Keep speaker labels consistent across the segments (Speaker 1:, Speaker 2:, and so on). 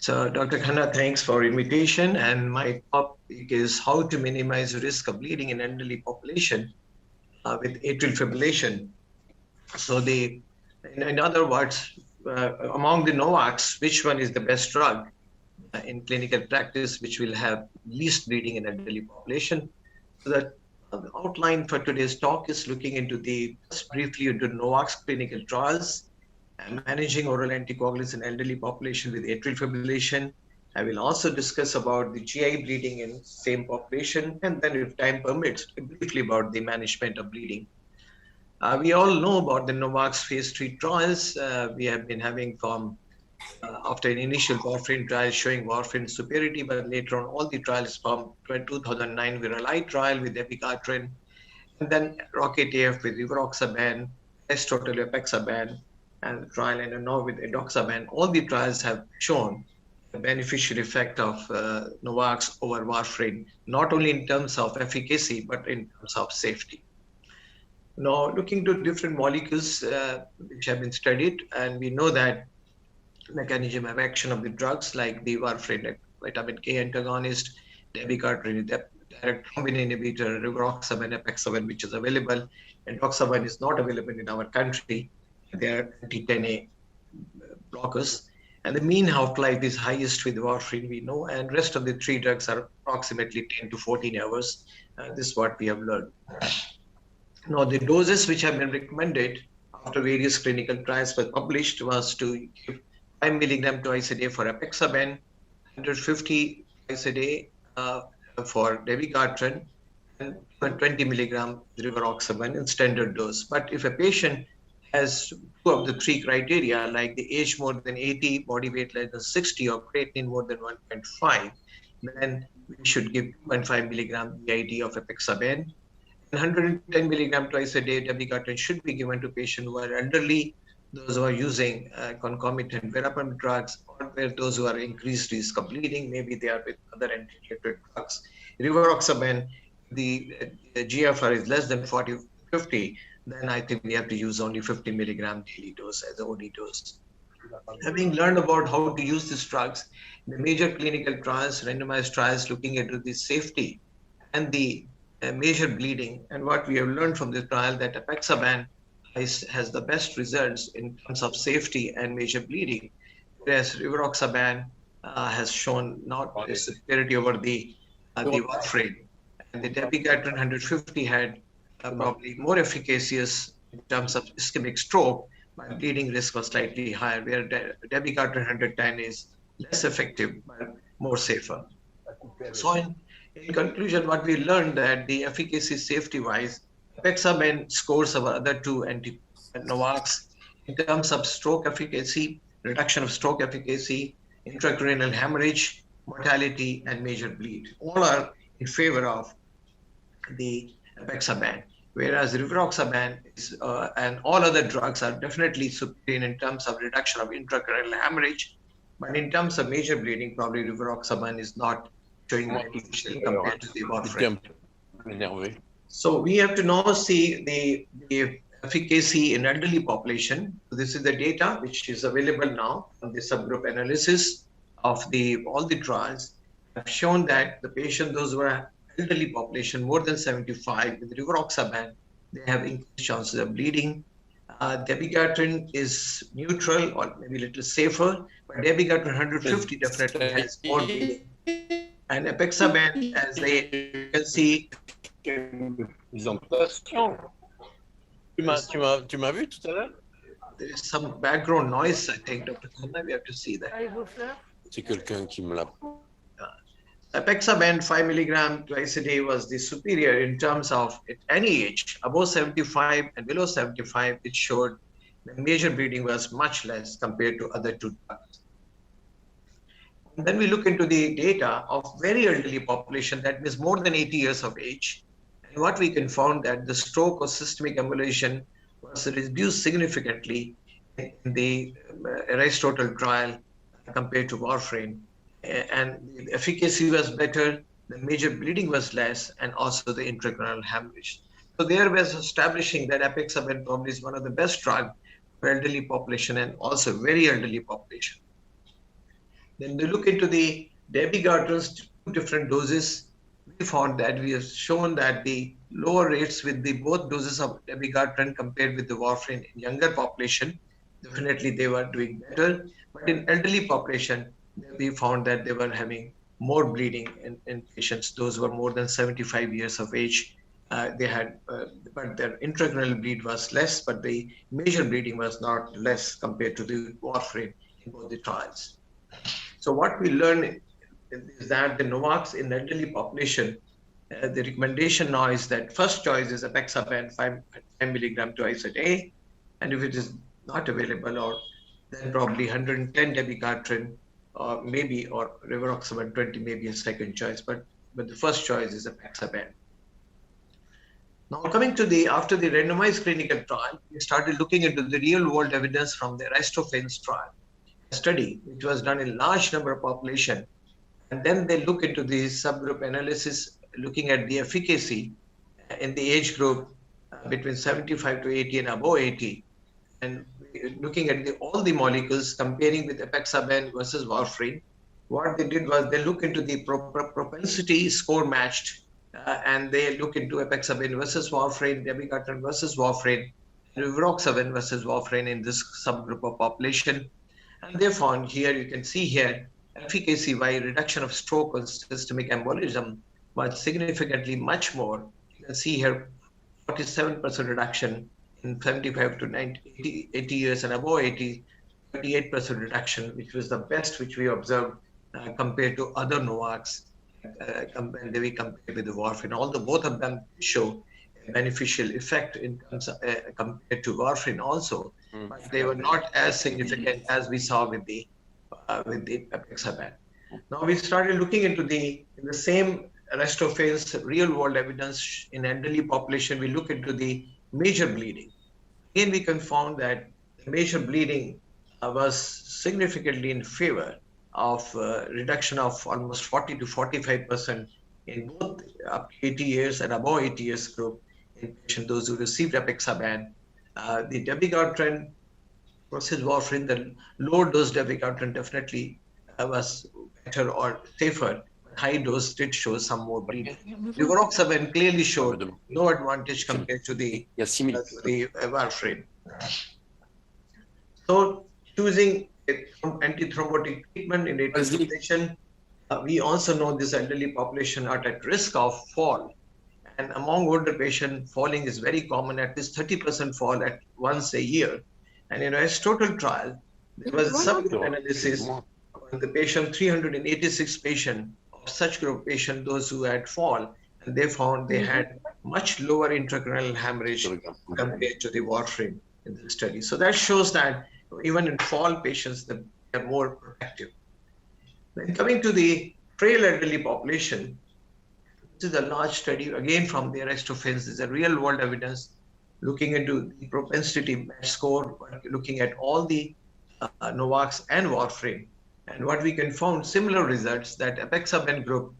Speaker 1: So, Dr. Khanna, thanks for invitation. And my topic is how to minimize risk of bleeding in elderly population with atrial fibrillation. So, in other words, among the NOACs, which one is the best drug in clinical practice, which will have least bleeding in elderly population? So, the outline for today's talk is looking into just briefly into NOACs clinical trials and managing oral anticoagulants in elderly population with atrial fibrillation. I will also discuss about the GI bleeding in same population, and then if time permits, briefly about the management of bleeding. We all know about the NOVAX phase 3 trials. We have been having from after an initial warfarin trial showing warfarin superiority, but later on all the trials from 2009 Virali trial with epicartrin, and then ROCKET-AF with rivaroxaban, S-total apexaban, and trial and now with edoxaban. All the trials have shown the beneficial effect of Novax over warfarin, not only in terms of efficacy, but in terms of safety. Now, looking to different molecules which have been studied, and we know that mechanism of action of the drugs like the warfarin vitamin K antagonist, dabigatran, direct thrombin inhibitor, rivaroxaban, apexaban, which is available, and edoxaban is not available in our country. They are anti-10A blockers, and the mean half-life is highest with warfarin, we know, and rest of the three drugs are approximately 10 to 14 hours. This is what we have learned. Now, the doses which have been recommended after various clinical trials were published was to give 5 milligram twice a day for apexaban, 150 twice a day for dabigatran, and 20 milligram rivaroxaban in standard dose. But if a patient has two of the three criteria, like the age more than 80, body weight less than 60, or creatinine more than 1.5, then we should give 2.5 milligram BID of apexaban. 110 milligram twice a day dabigatran should be given to patients who are elderly, those who are using concomitant verapamil drugs, or where those who are increased risk of bleeding, maybe they are with other antiplatelet drugs. Rivaroxaban, the GFR is less than 40-50, then I think we have to use only 50 milligram daily dose as the OD dose. Having learned about how to use these drugs, the major clinical trials, randomized trials looking into the safety and the major bleeding, and what we have learned from this trial that apexaban has the best results in terms of safety and major bleeding, whereas rivaroxaban has shown not superiority over the warfarin, and the dabigatran 150 had probably more efficacious in terms of ischemic stroke, but bleeding risk was slightly higher, where dabigatran 110 is less effective but more safer. So in conclusion, what we learned that the efficacy safety-wise, apexaban scores our other two anti-NOACs in terms of stroke efficacy, reduction of stroke efficacy, intracranial hemorrhage, mortality, and major bleed. All are in favor of the apexaban, whereas rivaroxaban is, and all other drugs are definitely superior in terms of reduction of intracranial hemorrhage, but in terms of major bleeding, probably rivaroxaban is not showing beneficial compared to the warfarin. So we have to now see the efficacy in elderly population. So this is the data which is available now on the subgroup analysis of all the trials have shown that the patient, those who are elderly population more than 75 with rivaroxaban, they have increased chances of bleeding. Dabigatran is neutral or maybe a little safer, but dabigatran 150 definitely has more bleeding. And apexaban, as you can see,
Speaker 2: Tu m'as vu tout à l'heure?
Speaker 1: There is some background noise, I think, Dr. Khanna, we have to see that.
Speaker 2: C'est quelqu'un qui me l'a.
Speaker 1: Apexaban 5 milligram twice a day was the superior in terms of at any age, above 75 and below 75, it showed the major bleeding was much less compared to other two drugs. And then we look into the data of very elderly population, that means more than 80 years of age. And what we can found that the stroke or systemic embolization was reduced significantly in the Aristotle trial compared to warfarin. And the efficacy was better, the major bleeding was less, and also the intracranial hemorrhage. So there was establishing that apexaban probably is one of the best drugs for elderly population and also very elderly population. Then they look into the dabigatran's two different doses. We found that we have shown that the lower rates with the both doses of dabigatran compared with the warfarin in younger population, definitely they were doing better. But in elderly population, we found that they were having more bleeding in patients. Those were more than 75 years of age. They had, but their intracranial bleed was less, but the major bleeding was not less compared to the warfarin in both the trials. So what we learned is that the NOACs in elderly population, the recommendation now is that first choice is apixaban 5 milligram twice a day, and if it is not available, or then probably 110 dabigatran, or maybe or rivaroxaban 20 may be a second choice, but the first choice is apixaban. Now coming to after the randomized clinical trial, we started looking into the real world evidence from the Aristophanes trial study, which was done in large number of population. And then they look into the subgroup analysis, looking at the efficacy in the age group between 75 to 80 and above 80. And looking at all the molecules, comparing with apixaban versus warfarin. What they did was they look into the propensity score matched, and they look into apixaban versus warfarin, dabigatran versus warfarin, rivaroxaban versus warfarin in this subgroup of population. And they found here, you can see here, efficacy by reduction of stroke or systemic embolism was significantly much more. You can see here 47% reduction in 75 to 90, 80 years and above 80, 38% reduction, which was the best which we observed compared to other NOACs when we compared with the warfarin. Although both of them show a beneficial effect in terms of, compared to warfarin also, but they were not as significant as we saw with the apixaban. Now we started looking into the same Aristophanes real world evidence in elderly population. We look into the major bleeding. Again, we can found that the major bleeding was significantly in favor of reduction of almost 40 to 45% in both up to 80 years and above 80 years group in patients, those who received apixaban. The dabigatran versus warfarin, the low dose dabigatran definitely was better or safer. High dose did show some more bleeding. Rivaroxaban clearly showed no advantage compared to the warfarin. So choosing antithrombotic treatment in atrial fibrillation, we also know this elderly population are at risk of fall. And among older patients, falling is very common, at least 30% fall at once a year. And in a total trial, there was a subgroup analysis on the patient, 386 patients, of such group patient, those who had fall, and they found they had much lower intracranial hemorrhage compared to the warfarin in the study. So that shows that even in fall patients, they are more protective. Then coming to the frail elderly population, this is a large study, again from the Aristophanes. This is a real world evidence looking into the propensity match score, looking at all the NOACs and warfarin. And what we can find similar results that apixaban group,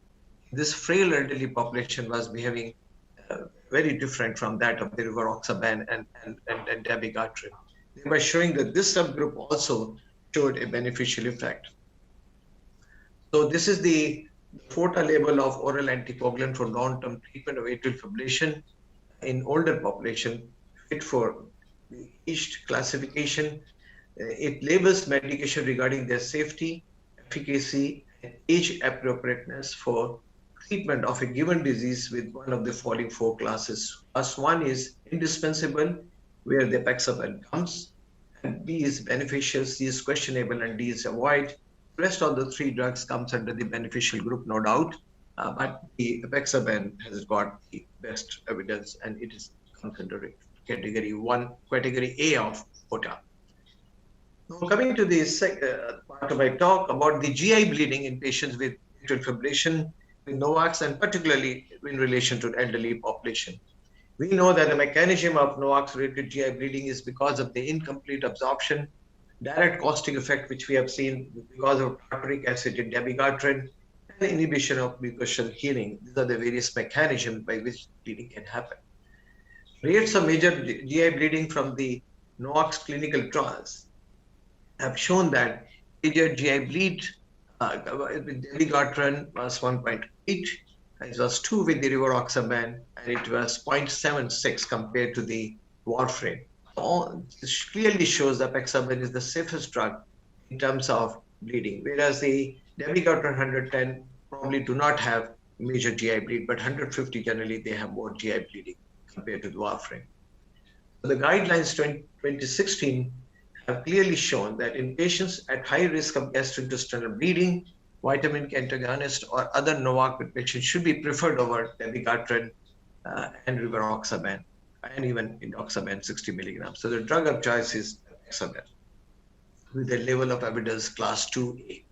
Speaker 1: this frail elderly population was behaving very different from that of the rivaroxaban and dabigatran. They were showing that this subgroup also showed a beneficial effect. So this is the FOTA label of oral anticoagulant for long-term treatment of atrial fibrillation in older population, fit for the each classification. It labels medication regarding their safety, efficacy, and age appropriateness for treatment of a given disease with one of the following four classes. Class 1 is indispensable, where the apixaban comes, and B is beneficial, C is questionable, and D is avoid. The rest of the three drugs comes under the beneficial group, no doubt, but the apixaban has got the best evidence, and it is under category 1, category A of FOTA. Now coming to the part of my talk about the GI bleeding in patients with atrial fibrillation with NOACs, and particularly in relation to elderly population. We know that the mechanism of NOACs-related GI bleeding is because of the incomplete absorption, direct caustic effect, which we have seen because of tartaric acid in dabigatran, and inhibition of mucosal healing. These are the various mechanisms by which bleeding can happen. Rates of major GI bleeding from the NOACs clinical trials have shown that major GI bleed with dabigatran was 1.8, it was 2 with the rivaroxaban, and it was 0.76 compared to the warfarin. This clearly shows that apixaban is the safest drug in terms of bleeding, whereas the dabigatran 110 probably do not have major GI bleed, but 150 generally they have more GI bleeding compared to the warfarin. So the guidelines 2016 have clearly shown that in patients at high risk of gastrointestinal bleeding, vitamin K antagonist or other NOAC medication should be preferred over dabigatran and rivaroxaban, and even indoxaban 60 milligrams. So the drug of choice is apixaban with a level of evidence class 2A.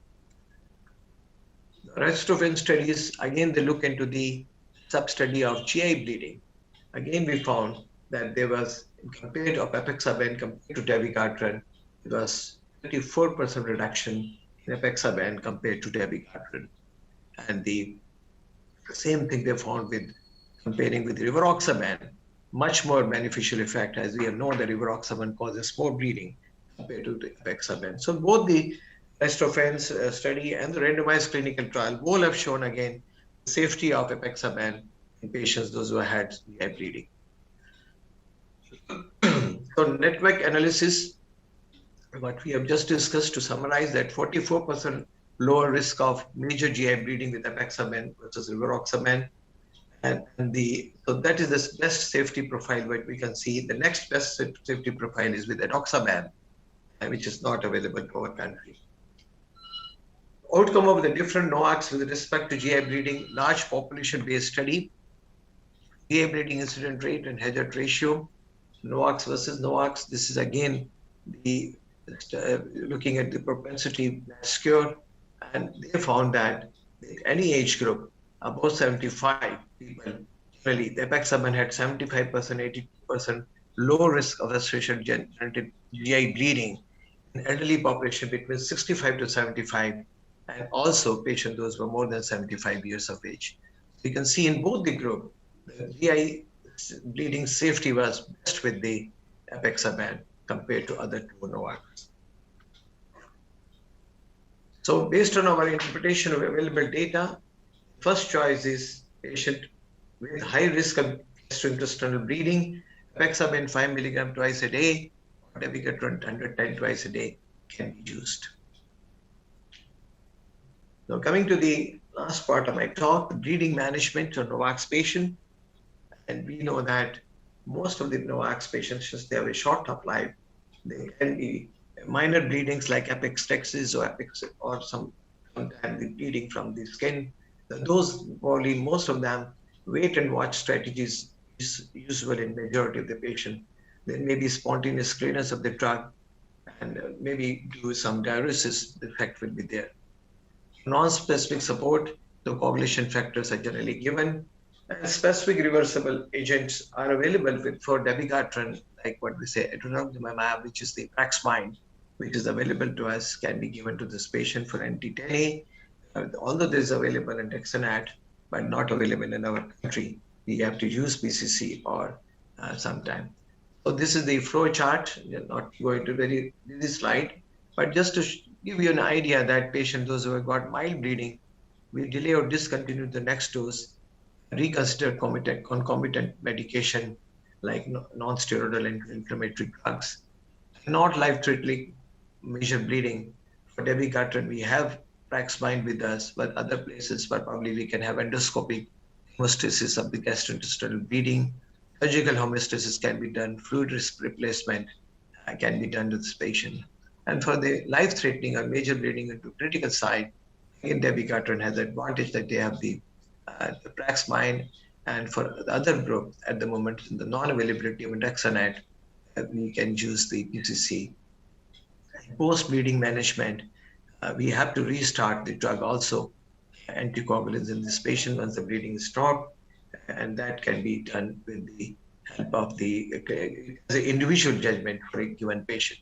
Speaker 1: The rest of in studies, again, they look into the sub-study of GI bleeding. Again, we found that there was, compared to apixaban compared to dabigatran, it was 34% reduction in apixaban compared to dabigatran. And the same thing they found with comparing with rivaroxaban, much more beneficial effect, as we have known that rivaroxaban causes more bleeding compared to the apixaban. So both the Rest-of-N study and the randomized clinical trial all have shown again the safety of apixaban in patients, those who had GI bleeding. So network analysis, what we have just discussed, to summarize, that 44% lower risk of major GI bleeding with apixaban versus rivaroxaban. So that is the best safety profile what we can see. The next best safety profile is with edoxaban, which is not available to our country. Outcome of the different NOACs with respect to GI bleeding, large population-based study, GI bleeding incident rate and hazard ratio, NOACs versus NOACs. This is again the looking at the propensity score, and they found that in any age group above 75 people, really, the apixaban had 75%, 82% low risk of associated GI bleeding in elderly population between 65 to 75, and also patients those were more than 75 years of age. So you can see in both the group, the GI bleeding safety was best with the apixaban compared to other two NOACs. So based on our interpretation of available data, first choice is patient with high risk of gastrointestinal bleeding, apixaban 5 milligram twice a day, or dabigatran 110 twice a day can be used. Now coming to the last part of my talk, bleeding management of NOACs patient. And we know that most of the NOACs patients, since they have a short top life, they can be minor bleedings like apextexis or sometimes the bleeding from the skin. Those probably most of them wait and watch strategies is usual in majority of the patient. There may be spontaneous clearance of the drug, and maybe do some diuresis, the effect will be there. Non-specific support, the coagulation factors are generally given, and specific reversible agents are available for dabigatran, like what we say, adalimumab, which is the Praxmine, which is available to us, can be given to this patient for NT10A. Although this is available in Dexanat, but not available in our country, we have to use BCC or sometime. So this is the flow chart. We're not going to very busy slide, but just to give you an idea that patient, those who have got mild bleeding, we delay or discontinue the next dose, reconsider concomitant medication like non-steroidal inflammatory drugs, not life-threatening major bleeding. For dabigatran, we have Praxmine with us, but other places, but probably we can have endoscopic hemostasis of the gastrointestinal bleeding. Surgical hemostasis can be done, fluid replacement can be done to this patient. And for the life-threatening or major bleeding into critical side, again, dabigatran has the advantage that they have the Praxmine, and for the other group at the moment, in the non-availability of Dexanat, we can use the BCC. Post-bleeding management, we have to restart the drug also, anticoagulants in this patient once the bleeding is stopped, and that can be done with the help of the individual judgment for a given patient.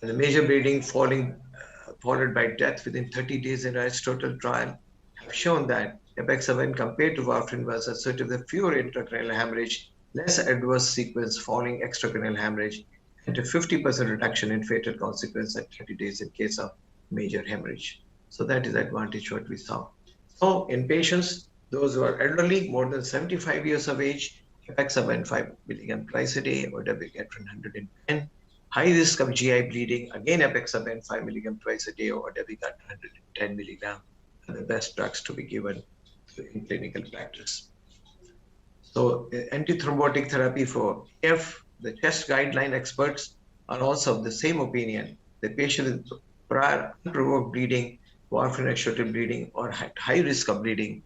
Speaker 1: And the major bleeding followed by death within 30 days in Aristotle trial have shown that apixaban compared to warfarin was associated with fewer intracranial hemorrhage, less adverse sequence following extracranial hemorrhage, and a 50% reduction in fatal consequence at 30 days in case of major hemorrhage. So that is the advantage what we saw. So in patients, those who are elderly, more than 75 years of age, apexaban 5 milligram twice a day or dabigatran 110. High risk of GI bleeding, again apexaban 5 milligram twice a day or dabigatran 110 milligram are the best drugs to be given in clinical practice. So antithrombotic therapy for AF, the chest guideline experts are also of the same opinion. The patient with prior unprovoked bleeding, warfarin-associated bleeding, or high risk of bleeding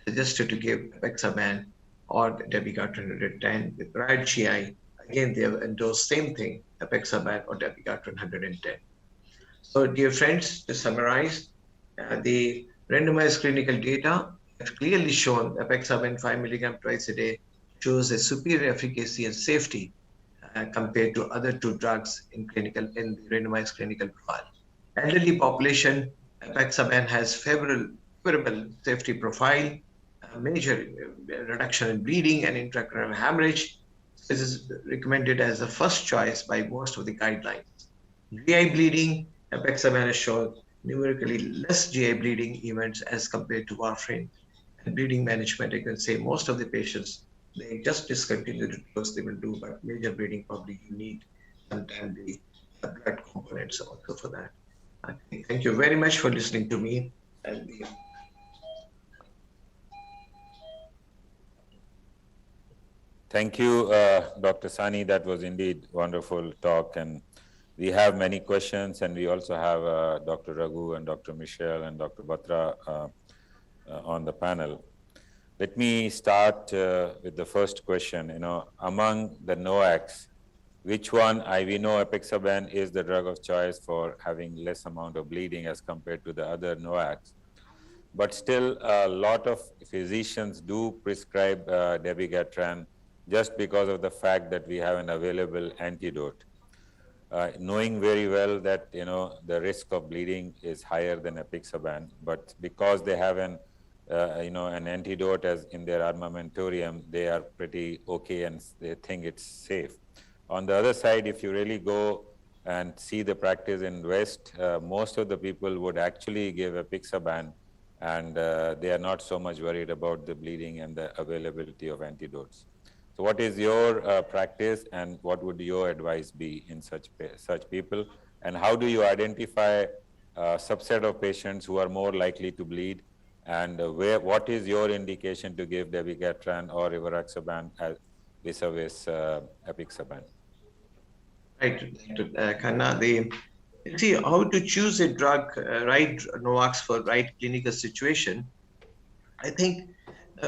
Speaker 1: suggested to give apexaban or dabigatran 110 with prior GI. Again, they have endorsed same thing, apexaban or dabigatran 110. So, dear friends, to summarize, the randomized clinical data have clearly shown apexaban 5 milligram twice a day shows a superior efficacy and safety compared to other two drugs in the randomized clinical trial. Elderly population, apexaban has favorable safety profile, major reduction in bleeding and intracranial hemorrhage. This is recommended as the first choice by most of the guidelines. GI bleeding, apexaban has shown numerically less GI bleeding events as compared to warfarin. And bleeding management, I can say most of the patients, they just discontinue the dose they will do, but major bleeding probably you need sometimes the blood components also for that. Okay. Thank you very much for listening to me. And
Speaker 3: Thank you, Dr. Sawhney. That was indeed wonderful talk. And we have many questions, and we also have Dr. Raghu and Dr. Michel and Dr. Batra on the panel. Let me start with the first question. Among the NOACs, which one, we know apexaban is the drug of choice for having less amount of bleeding as compared to the other NOACs. But still, a lot of physicians do prescribe dabigatran just because of the fact that we have an available antidote. Knowing very well that the risk of bleeding is higher than apexaban, but because they have an antidote as in their armamentarium, they are pretty okay and they think it's safe. On the other side, if you really go and see the practice in West, most of the people would actually give apexaban, and they are not so much worried about the bleeding and the availability of antidotes. So what is your practice, and what would your advice be in such people? And how do you identify a subset of patients who are more likely to bleed? And what is your indication to give dabigatran or rivaroxaban vis-a-vis apexaban?
Speaker 1: Right, Khanna, see how to choose a drug, right NOACs for right clinical situation. I think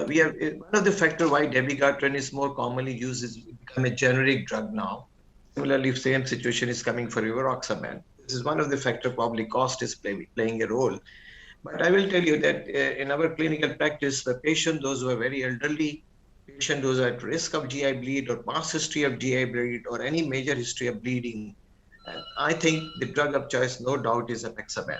Speaker 1: we have one of the factors why dabigatran is more commonly used is become a generic drug now. Similarly, if same situation is coming for rivaroxaban, this is one of the factors. Probably cost is playing a role. But I will tell you that in our clinical practice, the patient, those who are very elderly, patient those who are at risk of GI bleed or past history of GI bleed or any major history of bleeding, I think the drug of choice, no doubt, is apexaban.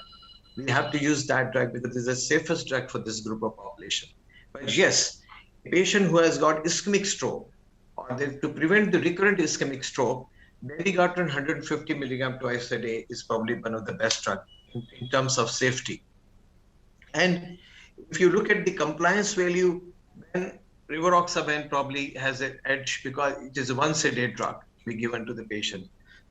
Speaker 1: We have to use that drug because it's the safest drug for this group of population. But yes, a patient who has got ischemic stroke, or to prevent the recurrent ischemic stroke, dabigatran 150 milligram twice a day is probably one of the best drugs in terms of safety. And if you look at the compliance value, then rivaroxaban probably has an edge because it is a once-a-day drug to be given to the patient.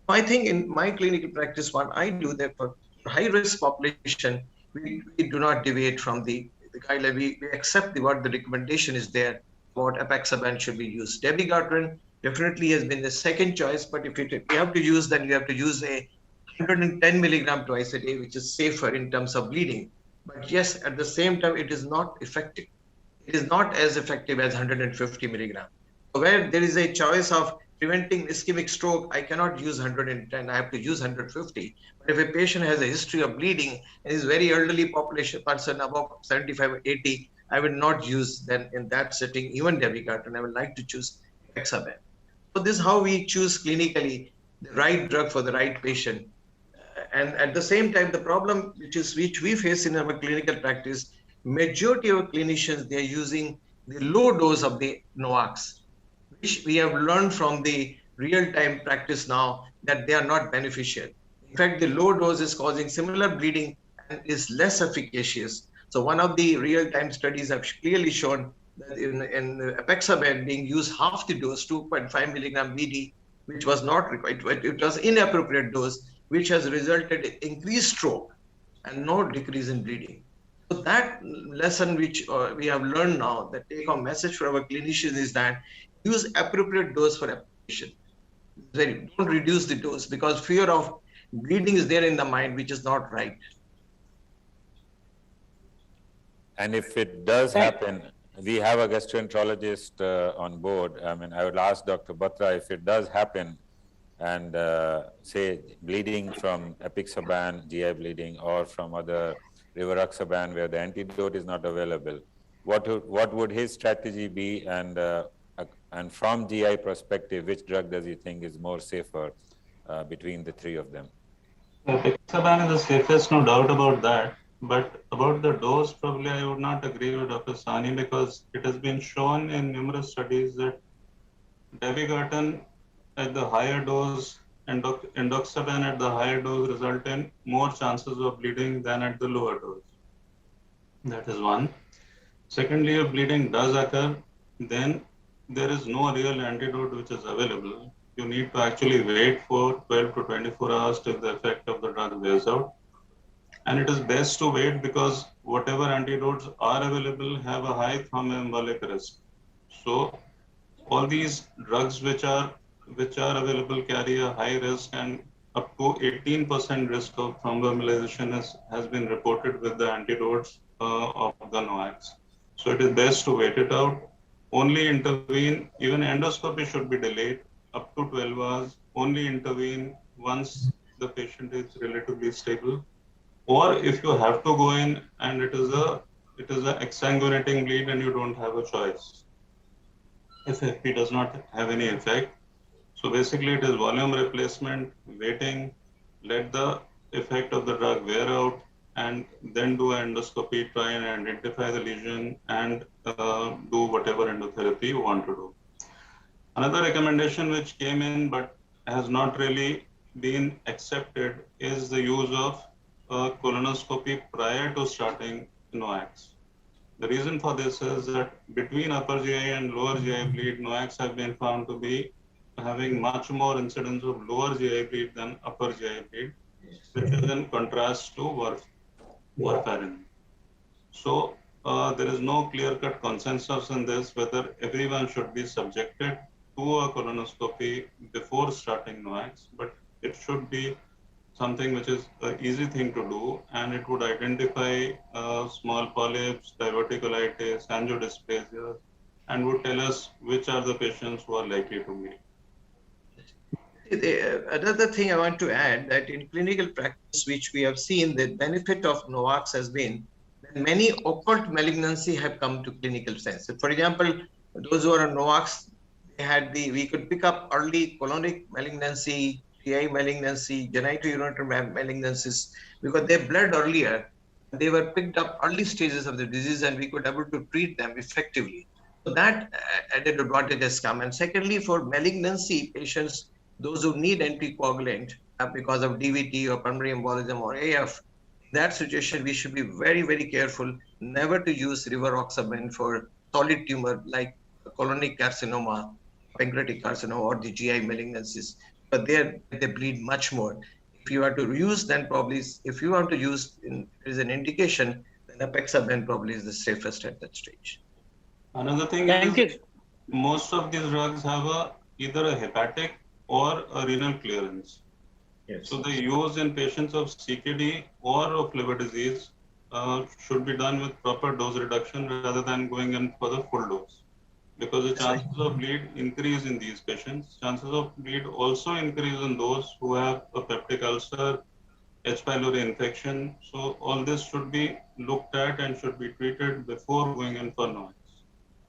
Speaker 1: I think in my clinical practice, what I do that for high-risk population, we do not deviate from the guideline. We accept what the recommendation is there, what apexaban should be used. Dabigatran definitely has been the second choice, but if you have to use, then you have to use a 110 milligram twice a day, which is safer in terms of bleeding. But yes, at the same time, it is not effective. It is not as effective as 150 milligram. So where there is a choice of preventing ischemic stroke, I cannot use 110, I have to use 150. But if a patient has a history of bleeding and is very elderly population, person above 75 or 80, I will not use then in that setting, even dabigatran. I would like to choose apexaban. So this is how we choose clinically the right drug for the right patient. And at the same time, the problem which we face in our clinical practice, majority of clinicians, they are using the low dose of the NOACs, which we have learned from the real-time practice now that they are not beneficial. In fact, the low dose is causing similar bleeding and is less efficacious. So one of the real-time studies have clearly shown that in apexaban being used half the dose, 2.5 milligram BD, which was not required, it was inappropriate dose, which has resulted in increased stroke and no decrease in bleeding. So that lesson which we have learned now, the take-home message for our clinicians is that use appropriate dose for application. Don't reduce the dose because fear of bleeding is there in the mind, which is not right.
Speaker 3: And if it does happen, we have a gastroenterologist on board. I mean, I would ask Dr. Batra, if it does happen and say bleeding from apixaban, GI bleeding, or from other rivaroxaban where the antidote is not available, what would his strategy be? And from GI perspective, which drug does he think is more safer between the three of them?
Speaker 4: Apixaban is the safest, no doubt about that. But about the dose, probably I would not agree with Dr. Sawhney because it has been shown in numerous studies that dabigatran at the higher dose and endoxaban at the higher dose result in more chances of bleeding than at the lower dose. That is one. Secondly, if bleeding does occur, then there is no real antidote which is available. You need to actually wait for 12 to 24 hours till the effect of the drug wears out. And it is best to wait because whatever antidotes are available have a high thromboembolic risk. So all these drugs which are available carry a high risk, and up to 18% risk of thromboembolization has been reported with the antidotes of the NOACs. So it is best to wait it out. Only intervene, even endoscopy should be delayed up to 12 hours, only intervene once the patient is relatively stable. Or if you have to go in and it is a exsanguinating bleed and you don't have a choice. If FP does not have any effect. So basically it is volume replacement, waiting, let the effect of the drug wear out, and then do an endoscopy, try and identify the lesion and do whatever endotherapy you want to do. Another recommendation which came in but has not really been accepted is the use of colonoscopy prior to starting NOACs. The reason for this is that between upper GI and lower GI bleed, NOACs have been found to be having much more incidence of lower GI bleed than upper GI bleed, which is in contrast to warfarin. So there is no clear-cut consensus in this whether everyone should be subjected to a colonoscopy before starting NOACs, but it should be something which is an easy thing to do, and it would identify small polyps, diverticulitis, angiodysplasia, and would tell us which are the patients who are likely to bleed.
Speaker 1: Another thing I want to add that in clinical practice, which we have seen, the benefit of NOACs has been that many occult malignancy have come to clinical sense. So for example, those who are on NOACs, we could pick up early colonic malignancy, GI malignancy, genitourinary malignancies, because they bled earlier. They were picked up early stages of the disease and we could able to treat them effectively. So that added advantage has come. And secondly, for malignancy patients, those who need anticoagulant because of DVT or pulmonary embolism or AF, in that situation, we should be very, very careful never to use rivaroxaban for solid tumor like colonic carcinoma, pancreatic carcinoma, or the GI malignancies. But they bleed much more. If you are to use, then probably, if you want to use, there is an indication, then apexaban probably is the safest at that stage.
Speaker 4: Another thing is, most of these drugs have either a hepatic or a renal clearance. Yes. So the use in patients of CKD or of liver disease should be done with proper dose reduction rather than going in for the full dose. Because the chances of bleed increase in these patients. Chances of bleed also increase in those who have a peptic ulcer, H. pylori infection. So all this should be looked at and should be treated before going in for NOACs.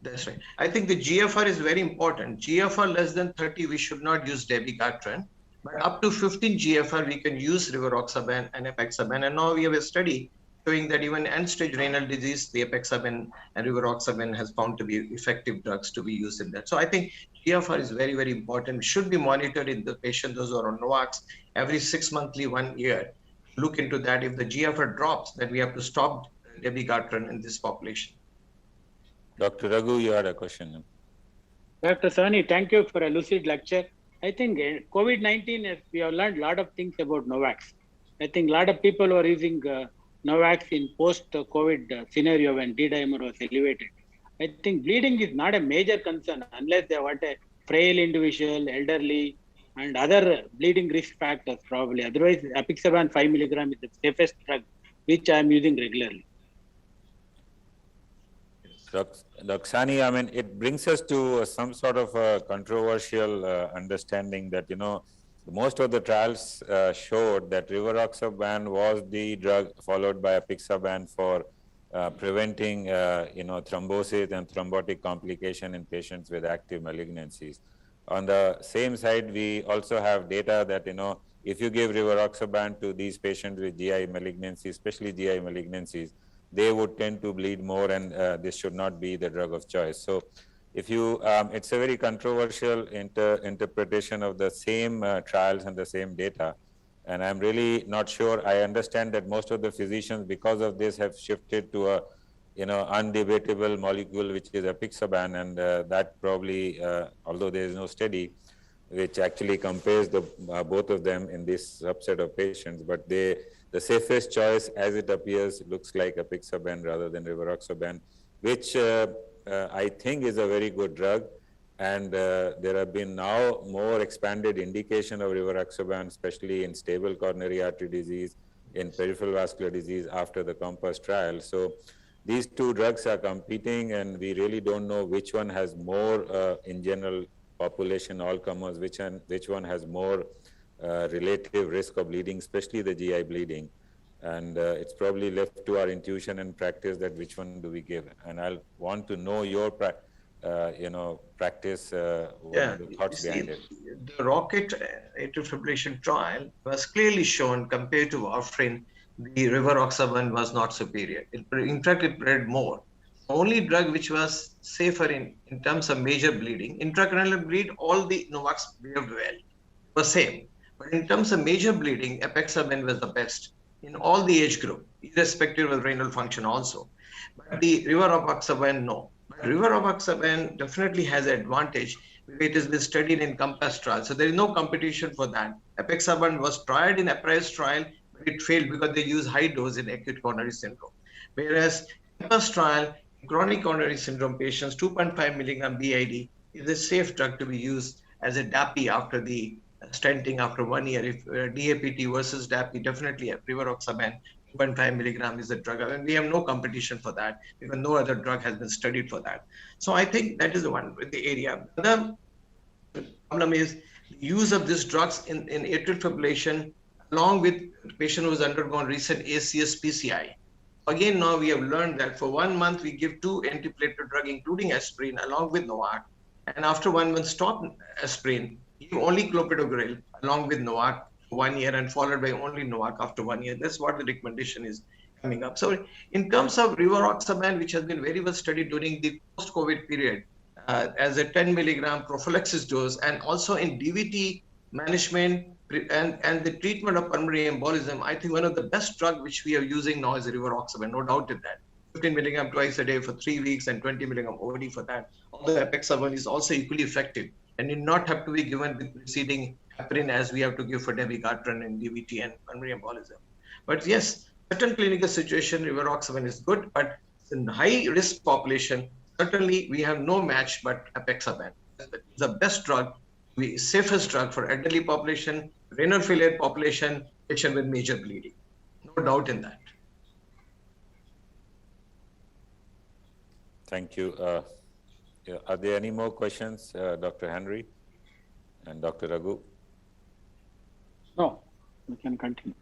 Speaker 1: That's right. I think the GFR is very important. GFR less than 30, we should not use dabigatran. But up to 15 GFR, we can use rivaroxaban and apexaban. And now we have a study showing that even end-stage renal disease, the apexaban and rivaroxaban has found to be effective drugs to be used in that. So I think GFR is very, very important. Should be monitored in the patient, those who are on NOACs. every 6 monthly, 1 year, look into that. If the GFR drops, then we have to stop dabigatran in this population.
Speaker 3: Dr. Raghu, you had a question.
Speaker 5: Dr. Sawhney, thank you for a lucid lecture. I think COVID-19, we have learned a lot of things about Novax. I think a lot of people were using Novax in post-COVID scenario when D-dimer was elevated. I think bleeding is not a major concern unless they want a frail individual, elderly, and other bleeding risk factors probably. Otherwise, apixaban 5 milligram is the safest drug, which I am using regularly.
Speaker 3: Dr. Sawhney, I mean, it brings us to some sort of a controversial understanding that, most of the trials showed that rivaroxaban was the drug followed by apixaban for preventing, thrombosis and thrombotic complication in patients with active malignancies. On the same side, we also have data that, if you give rivaroxaban to these patients with GI malignancies, especially GI malignancies, they would tend to bleed more, and this should not be the drug of choice. So if you, it's a very controversial interpretation of the same trials and the same data. And I'm really not sure. I understand that most of the physicians, because of this, have shifted to a, undebatable molecule, which is apixaban, and that probably, although there is no study which actually compares the both of them in this subset of patients, but the safest choice, as it appears, looks like apixaban rather than rivaroxaban, which I think is a very good drug. And there have been now more expanded indication of rivaroxaban, especially in stable coronary artery disease, in peripheral vascular disease after the COMPASS trial. So these two drugs are competing, and we really don't know which one has more in general population, all comers, which one has more relative risk of bleeding, especially the GI bleeding. And it's probably left to our intuition and practice that which one do we give. And I'll want to know your practice, what are the thoughts behind it?
Speaker 1: The ROCKET atrial fibrillation trial was clearly shown compared to warfarin, the rivaroxaban was not superior. In fact, it bled more. The only drug which was safer in terms of major bleeding, intracranial bleed, all the Novax behaved well, was same. But in terms of major bleeding, apixaban was the best in all the age group, irrespective of renal function also. But the rivaroxaban, no. But rivaroxaban definitely has an advantage. It has been studied in COMPASS trial, so there is no competition for that. Apixaban was tried in APRISE trial, but it failed because they use high dose in acute coronary syndrome. Whereas COMPASS trial, chronic coronary syndrome patients, 2.5 milligram BID is a safe drug to be used as a DAPI after the stenting after 1 year. If DAPT versus DAPI, definitely rivaroxaban 2.5 milligram is the drug. And we have no competition for that because no other drug has been studied for that. So I think that is the one with the area. The problem is the use of these drugs in atrial fibrillation along with the patient who has undergone recent ACS PCI. Again, now we have learned that for 1 month, we give 2 antiplatelet drug, including aspirin, along with NOAC. And after 1 month, stop aspirin, give only clopidogrel along with NOAC for 1 year and followed by only NOAC after 1 year. That's what the recommendation is coming up. So in terms of rivaroxaban, which has been very well studied during the post-COVID period as a 10 milligram prophylaxis dose, and also in DVT management and the treatment of pulmonary embolism, I think one of the best drugs which we are using now is rivaroxaban, no doubt in that. 15 milligram twice a day for 3 weeks and 20 milligram OD for that. Although apixaban is also equally effective and need not have to be given with preceding heparin as we have to give for dabigatran and DVT and pulmonary embolism. But yes, certain clinical situation, rivaroxaban is good, but in high risk population, certainly we have no match but apixaban. It's the best drug, the safest drug for elderly population, renal failure population, patient with major bleeding. No doubt in that.
Speaker 3: Thank you. Are there any more questions, Dr. Henry and Dr. Raghu?
Speaker 5: No, we can continue.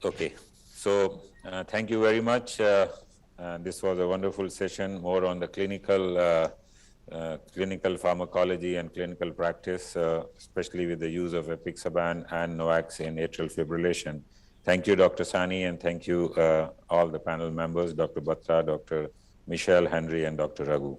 Speaker 3: Okay, so thank you very much. This was a wonderful session, more on the clinical pharmacology and clinical practice, especially with the use of apixaban and NOACs in atrial fibrillation. Thank you, Dr. Sawhney, and thank you all the panel members, Dr. Batra, Dr. Michel Henry, and Dr. Raghu.